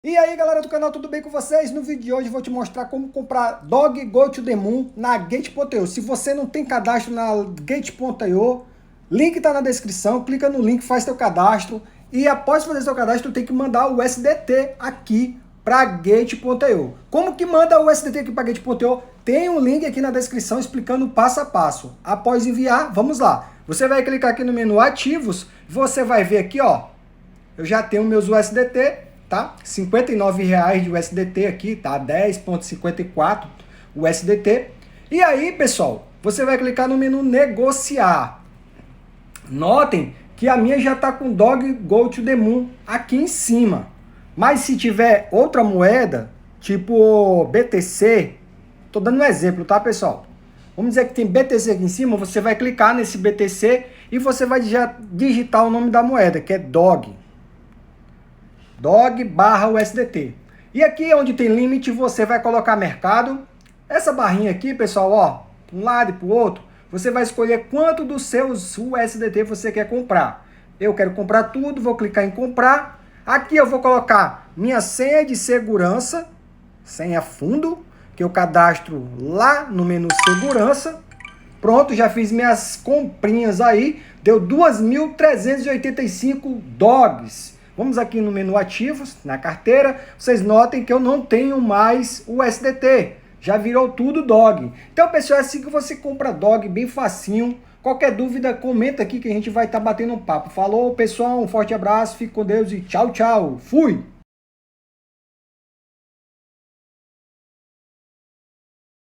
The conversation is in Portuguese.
E aí galera do canal, tudo bem com vocês? No vídeo de hoje eu vou te mostrar como comprar Dog Go to the Moon na Gate.io. Se você não tem cadastro na Gate.io, link tá na descrição, clica no link, faz teu cadastro e após fazer seu cadastro tem que mandar o USDT aqui para Gate.io. Como que manda o USDT aqui para Gate.io? Tem um link aqui na descrição explicando passo a passo. Após enviar, vamos lá. Você vai clicar aqui no menu ativos, você vai ver aqui, ó, eu já tenho meus USDT, tá? R$59 de USDT aqui, tá? 10,54 USDT. E aí, pessoal, você vai clicar no menu negociar. Notem que a minha já tá com Dog Go to the Moon aqui em cima. Mas se tiver outra moeda, tipo BTC, tô dando um exemplo, tá, pessoal? Vamos dizer que tem BTC aqui em cima, você vai clicar nesse BTC e você vai já digitar o nome da moeda, que é DOG. DOG/USDT. E aqui onde tem limite, você vai colocar mercado. Essa barrinha aqui, pessoal, ó, para um lado e para o outro, você vai escolher quanto dos seus USDT você quer comprar. Eu quero comprar tudo, vou clicar em comprar. Aqui eu vou colocar minha senha de segurança, senha fundo, que eu cadastro lá no menu segurança. Pronto, já fiz minhas comprinhas aí, deu 2.385 DOGs. Vamos aqui no menu ativos, na carteira, vocês notem que eu não tenho mais o USDT, já virou tudo DOG. Então, pessoal, é assim que você compra DOG, bem facinho. Qualquer dúvida, comenta aqui que a gente vai estar batendo um papo. Falou, pessoal, um forte abraço, fique com Deus e tchau, tchau. Fui!